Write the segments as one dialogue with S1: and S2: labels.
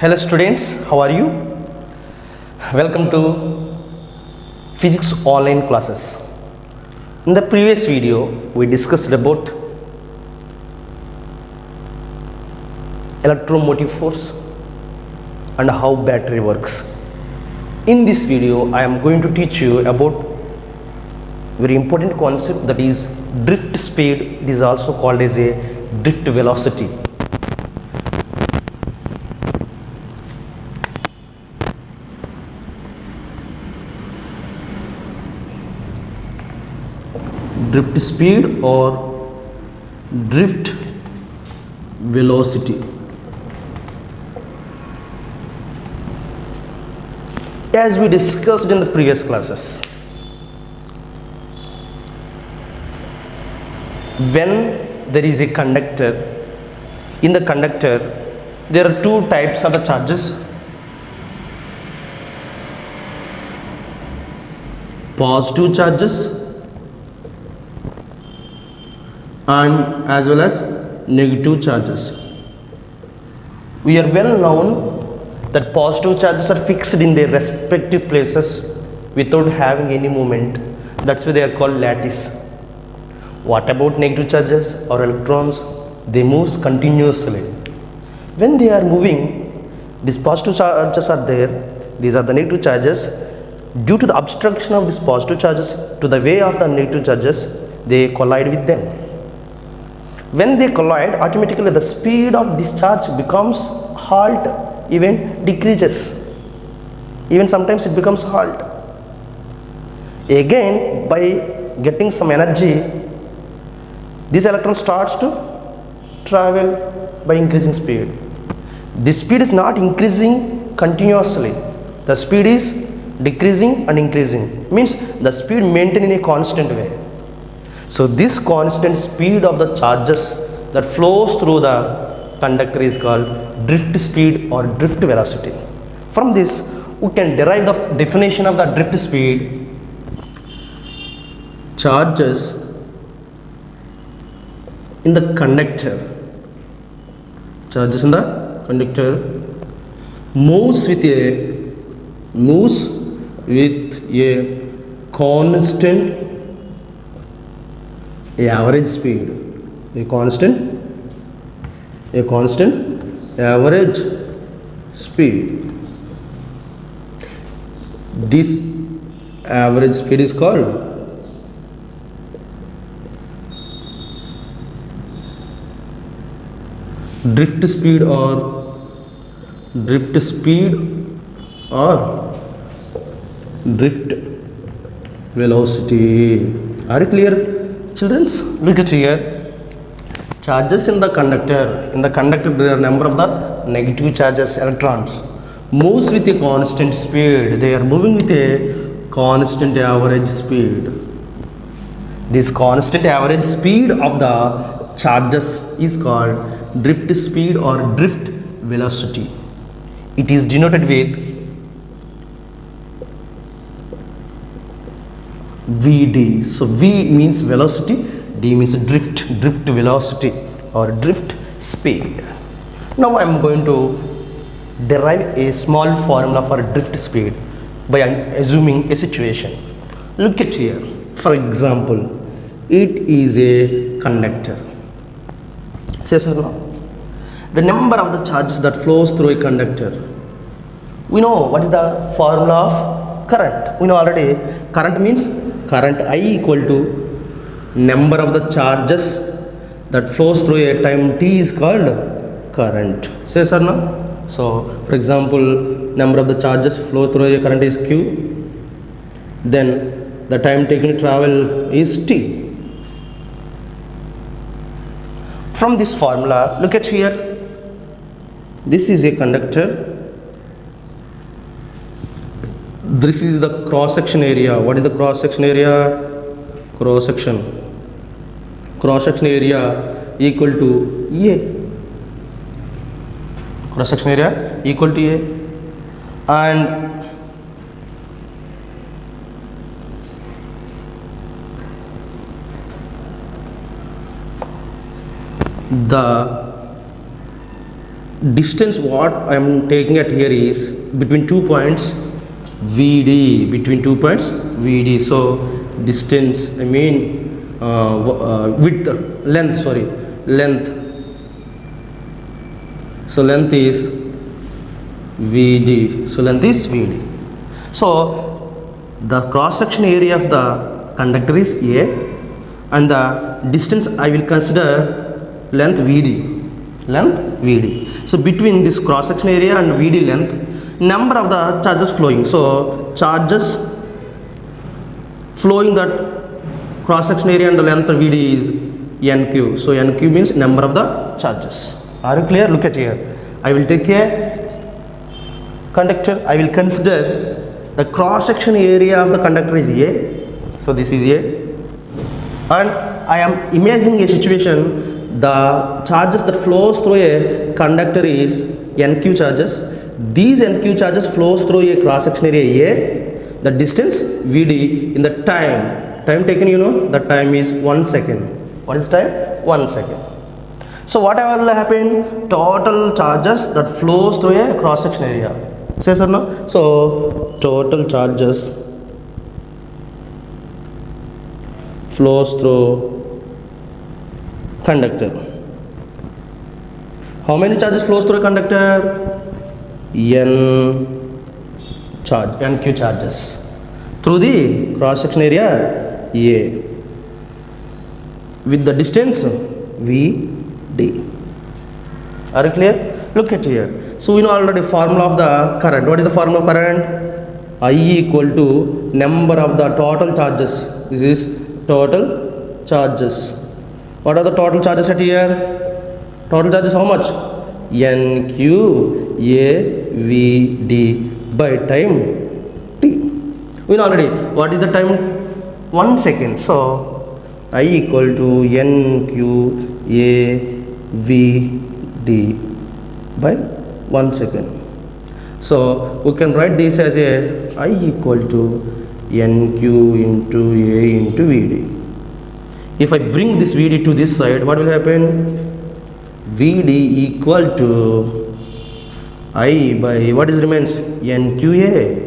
S1: Hello students, how are you? Welcome to physics online classes. In the previous video we discussed about electromotive force and how battery works. In this video I am going to teach you about very important concept, that is drift speed. It is also called as a drift velocity. Drift speed or drift velocity. As we discussed in the previous classes, when there is a conductor, in the conductor there are two types of the charges: positive charges and as well as negative charges. We are well known that positive charges are fixed in their respective places without having any movement. That's why they are called lattice. What about negative charges or electrons? They move continuously. When they are moving, these positive charges are there, these are the negative charges. Due to the obstruction of these positive charges to the way of the negative charges, they collide with them. When they collide, automatically the speed of discharge becomes halt, even decreases, even sometimes it becomes halt. Again, by getting some energy, this electron starts to travel by increasing speed. This speed is not increasing continuously, the speed is decreasing and increasing, means the speed maintained in a constant way. So this constant speed of the charges that flows through the conductor is called drift speed or drift velocity. From this we can derive the definition of the drift speed: charges in the conductor, moves with a constant average speed, a constant average speed. This average speed is called drift speed or drift velocity. Are you clear, children? Look at here. Charges in the conductor. In the conductor there are number of the negative charges, electrons, moves with a constant speed. They are moving with a constant average speed. This constant average speed of the charges is called drift speed or drift velocity. It is denoted with Vd. So V means velocity, D means drift velocity or drift speed. Now I am going to derive a small formula for drift speed by assuming a situation. Look at here. For example, it is a conductor. Say so now. The number of the charges that flows through a conductor. We know what is the formula of current. We know already. Current means current I equal to number of the charges that flows through a time t is called current. Say sir now. So for example, number of the charges flow through a current is q, then the time taken to travel is t. From this formula, look at here. This is a conductor. This is the cross section area. What is the cross section area? Cross section area equal to A. Cross section area equal to A, and the distance what I am taking at here is between 2 points VD, between 2 points VD. So distance, I mean width, length, sorry, length. So length is VD. So length is VD. So the cross section area of the conductor is A, and the distance I will consider length VD. Length VD. So between this cross section area and VD length, number of the charges flowing. So charges flowing that cross section area and the length of VD is NQ. So NQ means number of the charges. Are you clear? Look at here. I will take a conductor. I will consider the cross section area of the conductor is A. So this is A. And I am imagining a situation, the charges that flows through a conductor is NQ charges. These NQ charges flows through a cross section area A. The distance VD in the time taken, you know, the time is 1 second. What is the time? 1 second. So whatever will happen, total charges that flows through a cross section area. Yes or no? So total charges flows through conductor. How many charges flows through a conductor? NQ charges through the cross section area A with the distance VD. Are you clear? Look at here. So we know already formula of the current. What is the formula of current? I equal to number of the total charges. This is total charges. What are the total charges at here? Total charges how much? NQ AVD by time T. We know already what is the time? 1 second. So I equal to NQ AVD by 1 second. So we can write this as a I equal to NQ into A into VD. If I bring this VD to this side, what will happen? VD equal to I by what is remains? NQA.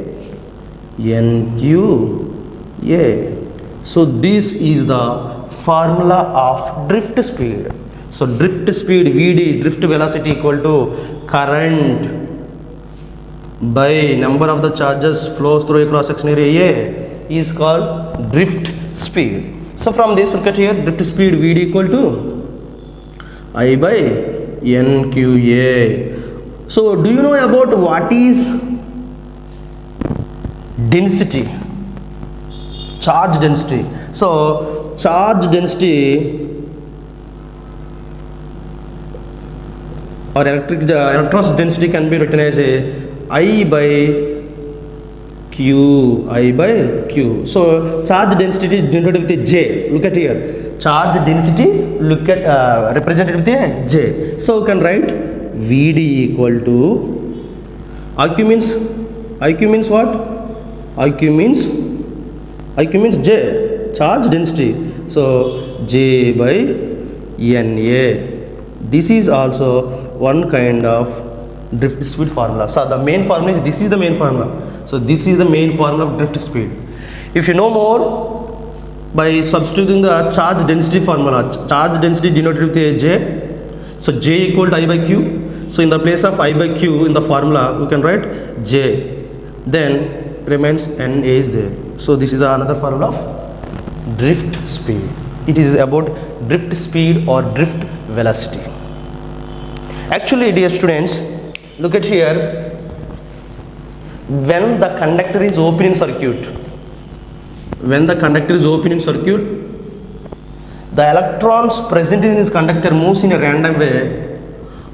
S1: NQA. So this is the formula of drift speed. So drift speed VD, drift velocity equal to current by number of the charges flows through a cross section area A is called drift speed. So from this, look at here, drift speed VD equal to I by NQA. So do you know about what is density? Charge density. So charge density or electrons density can be written as a I by Q. So charge density is denoted with a J. Look at here. Charge density represented with a J. So you can write VD equal to IQ means what? IQ means J. Charge density. So J by NA. This is also one kind of drift speed formula. So the main formula is this is the main formula. So this is the main formula of drift speed. If you know more, by substituting the charge density formula, charge density denoted with a J. So J equal to I by Q. So in the place of I by Q in the formula, you can write J. Then remains NA is there. So this is another formula of drift speed. It is about drift speed or drift velocity. Actually, dear students, look at here. When the conductor is open in circuit, the electrons present in this conductor moves in a random way.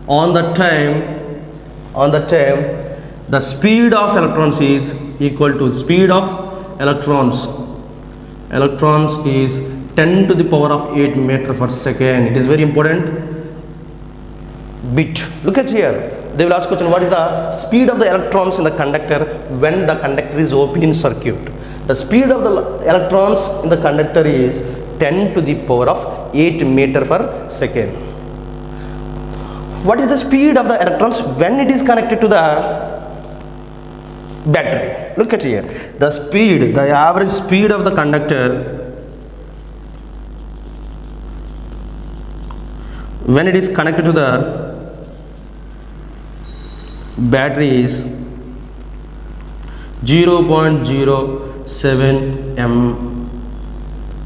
S1: On the time, the speed of electrons is equal to speed of electrons. Electrons is 10 to the power of 8 meter per second. It is very important bit. Look at here. They will ask question, what is the speed of the electrons in the conductor when the conductor is open in circuit? The speed of the electrons in the conductor is 10 to the power of 8 meter per second. what is the speed of the electrons when it is connected to the battery? Look at here, the speed, the average speed of the conductor when it is connected to the battery is 0.07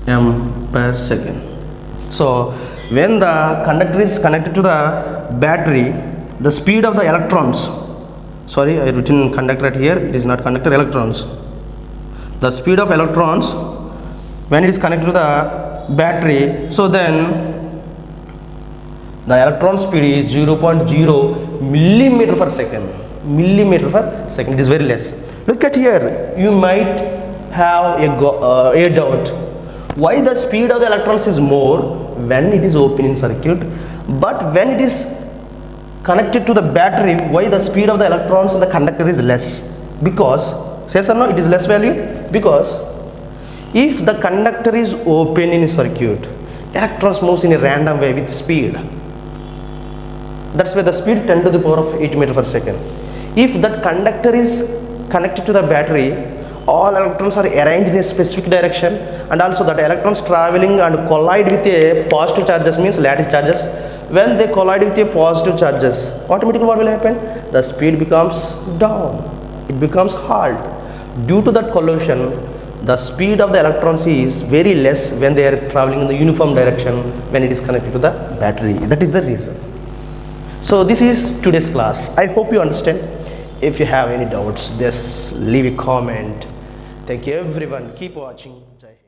S1: m per second. So when the conductor is connected to the battery, the speed of the electrons, sorry, I written conductor here, it is not conductor, electrons. The speed of electrons when it is connected to the battery, so then the electron speed is 0.0 millimeter per second. Millimeter per second, it is very less. Look at here, you might have a doubt. Why the speed of the electrons is more when it is open in circuit, but when it is connected to the battery, why the speed of the electrons in the conductor is less? Because, yes or no, it is less value? Because if the conductor is open in a circuit, electrons moves in a random way with speed. That's why the speed 10 to the power of 8 meter per second. If that conductor is connected to the battery, all electrons are arranged in a specific direction, and also that electrons traveling and collide with a positive charges, means lattice charges. When they collide with a positive charges, automatically what will happen? The speed becomes down, it becomes halt. Due to that collision, the speed of the electrons is very less when they are traveling in the uniform direction when it is connected to the battery. That is the reason. So this is today's class. I hope you understand. If you have any doubts, just leave a comment. Thank you everyone. Keep watching. Jai Hind.